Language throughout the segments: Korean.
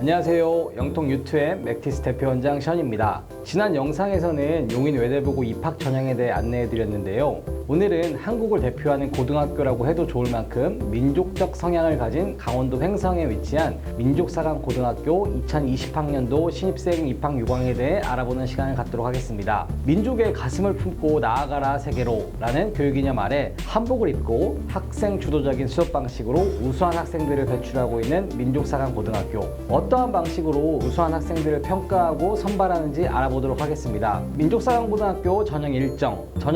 안녕하세요. 영통 유투의 맥티스 대표원장 션입니다. 지난 영상에서는 용인 외대부고 입학 전형에 대해 안내해 드렸는데요. 오늘은 한국을 대표하는 고등학교라고 해도 좋을 만큼 민족적 성향을 가진 강원도 횡성에 위치한 민족사관고등학교 2020학년도 신입생 입학 요강에 대해 알아보는 시간을 갖도록 하겠습니다. 민족의 가슴을 품고 나아가라 세계로 라는 교육 이념 아래 한복을 입고 학생 주도적인 수업 방식으로 우수한 학생들을 배출하고 있는 민족사관고등학교. 어떠한 방식으로 우수한 학생들을 평가하고 선발하는지 알아보도록 하겠습니다. 민족사관고등학교 전형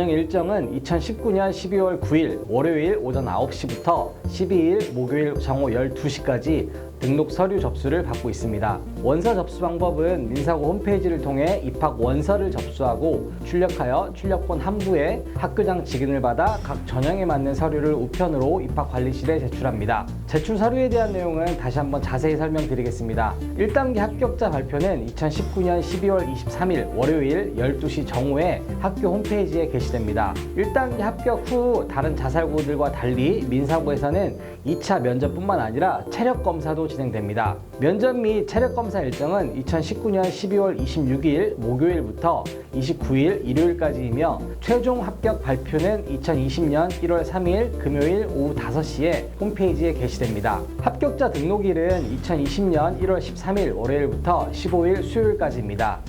일정은 2019년 12월 9일 월요일 오전 9시부터 12일 목요일 정오 12시까지 등록 서류 접수를 받고 있습니다. 원서 접수 방법은 민사고 홈페이지를 통해 입학 원서를 접수하고 출력하여 출력본 한부에 학교장 직인을 받아 각 전형에 맞는 서류를 우편으로 입학관리실에 제출합니다. 제출 서류에 대한 내용은 다시 한번 자세히 설명드리겠습니다. 1단계 합격자 발표는 2019년 12월 23일 월요일 12시 정오에 학교 홈페이지에 게시됩니다. 1단계 합격 후 다른 자살고들과 달리 민사고에서는 2차 면접뿐만 아니라 체력검사도 진행됩니다. 면접 및 체력검사 일정은 2019년 12월 26일 목요일부터 29일 일요일까지이며 최종 합격 발표는 2020년 1월 3일 금요일 오후 5시에 홈페이지에 게시됩니다. 합격자 등록일은 2020년 1월 13일 월요일부터 15일 수요일까지입니다.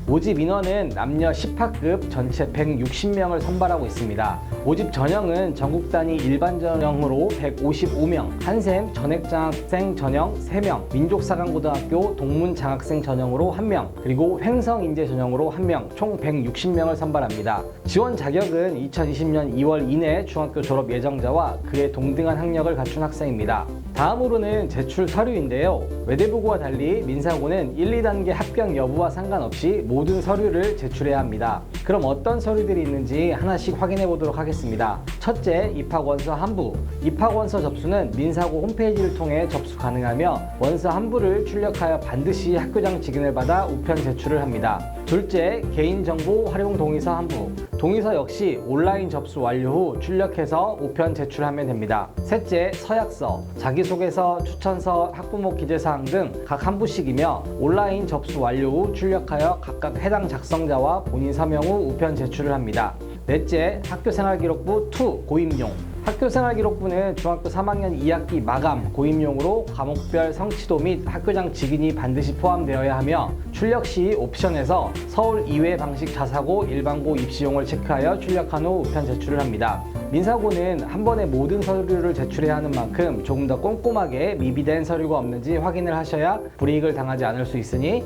모집 인원은 남녀 10학급 전체 160명을 선발하고 있습니다. 모집 전형은 전국 단위 일반 전형으로 155명, 한샘 전액장학생 전형 3명, 민족사관고등학교 동문장학생 전형으로 1명, 그리고 횡성인재 전형으로 1명, 총 160명을 선발합니다. 지원 자격은 2020년 2월 이내 중학교 졸업 예정자와 그에 동등한 학력을 갖춘 학생입니다. 다음으로는 제출 서류인데요. 외대부고와 달리 민사고는 1, 2단계 합격 여부와 상관없이 모든 서류를 제출해야 합니다. 그럼 어떤 서류들이 있는지 하나씩 확인해 보도록 하겠습니다. 첫째, 입학원서 한부. 입학원서 접수는 민사고 홈페이지를 통해 접수 가능하며 원서 한부를 출력하여 반드시 학교장 직인을 받아 우편 제출을 합니다. 둘째, 개인정보 활용 동의서 한부. 동의서 역시 온라인 접수 완료 후 출력해서 우편 제출하면 됩니다. 셋째, 서약서, 자기소개서, 추천서, 학부모 기재사항 등 각 한 부씩이며 온라인 접수 완료 후 출력하여 각각 해당 작성자와 본인 서명 후 우편 제출을 합니다. 넷째, 학교생활기록부 2 고임용. 학교생활기록부는 중학교 3학년 2학기 마감 고임용으로 과목별 성취도 및 학교장 직인이 반드시 포함되어야 하며 출력 시 옵션에서 서울 이외 방식 자사고 일반고 입시용을 체크하여 출력한 후 우편 제출을 합니다. 민사고는 한 번에 모든 서류를 제출해야 하는 만큼 조금 더 꼼꼼하게 미비된 서류가 없는지 확인을 하셔야 불이익을 당하지 않을 수 있으니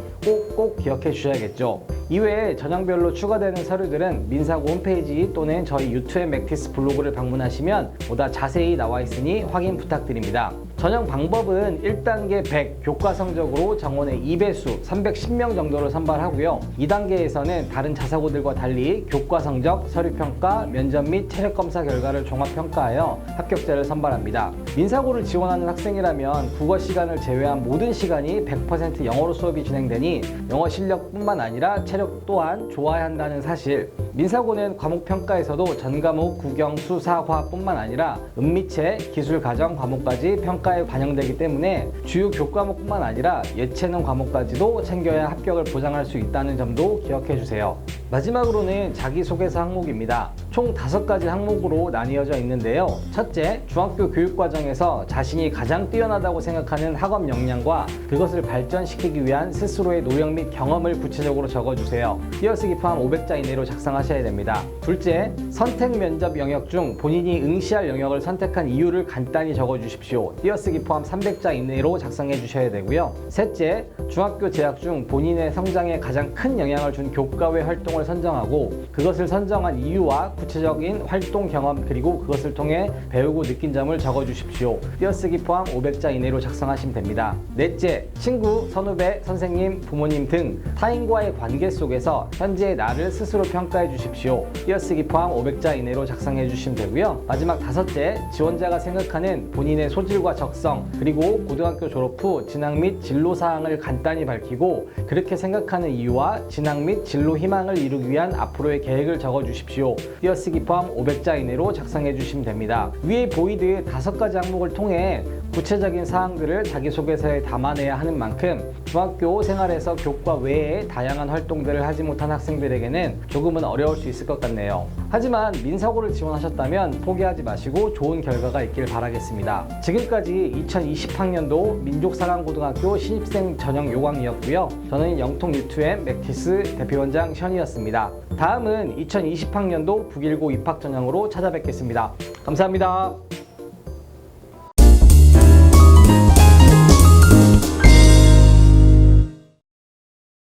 꼭 기억해 주셔야겠죠. 이외에 전형별로 추가되는 서류들은 민사고 홈페이지 또는 저희 유투의 맥티스 블로그를 방문하시면 보다 자세히 나와 있으니 확인 부탁드립니다. 전형 방법은 1단계 100 교과 성적으로 정원의 2배수 310명 정도를 선발하고요. 2단계에서는 다른 자사고들과 달리 교과 성적, 서류평가, 면접 및 체력검사 결과를 종합평가하여 합격자를 선발합니다. 민사고를 지원하는 학생이라면 국어 시간을 제외한 모든 시간이 100% 영어로 수업이 진행되니 영어 실력뿐만 아니라 체력 또한 좋아야 한다는 사실. 민사고는 과목평가에서도 전과목 국영, 수사, 화뿐만 아니라 은미체, 기술, 가정 과목까지 평가에 반영되기 때문에 주요 교과목뿐만 아니라 예체능 과목까지도 챙겨야 합격을 보장할 수 있다는 점도 기억해 주세요. 마지막으로는 자기소개서 항목입니다. 총 5가지 항목으로 나뉘어져 있는데요. 첫째, 중학교 교육과정에서 자신이 가장 뛰어나다고 생각하는 학업 역량과 그것을 발전시키기 위한 스스로의 노력 및 경험을 구체적으로 적어주세요. 띄어쓰기 포함 500자 이내로 작성하셔야 됩니다. 둘째, 선택 면접 영역 중 본인이 응시할 영역을 선택한 이유를 간단히 적어주십시오. 띄어쓰기 포함 300자 이내로 작성해 주셔야 되고요. 셋째, 중학교 재학 중 본인의 성장에 가장 큰 영향을 준 교과외 활동을 선정하고 그것을 선정한 이유와 구체적인 활동 경험 그리고 그것을 통해 배우고 느낀 점을 적어주십시오. 띄어쓰기 포함 500자 이내로 작성하시면 됩니다. 넷째, 친구, 선후배, 선생님, 부모님 등 타인과의 관계 속에서 현재의 나를 스스로 평가해 주십시오. 띄어쓰기 포함 500자 이내로 작성해 주시면 되고요. 마지막 다섯째, 지원자가 생각하는 본인의 소질과 적성 그리고 고등학교 졸업 후 진학 및 진로 사항을 간단히 밝히고 그렇게 생각하는 이유와 진학 및 진로 희망을 이루기 위한 앞으로의 계획을 적어 주십시오. 띄어쓰기 포함 500자 이내로 작성해 주시면 됩니다. 위에 보이듯 5가지 항목을 통해 구체적인 사항들을 자기소개서에 담아내야 하는 만큼 중학교 생활에서 교과 외에 다양한 활동들을 하지 못한 학생들에게는 조금은 어려울 수 있을 것 같네요. 하지만 민사고를 지원하셨다면 포기하지 마시고 좋은 결과가 있길 바라겠습니다. 지금까지 2020학년도 민족사랑고등학교 신입생 전형 요강이었고요. 저는 영통 U2M 맥티스 대표원장 션이었습니다. 다음은 2020학년도 북일고 입학 전형으로 찾아뵙겠습니다. 감사합니다.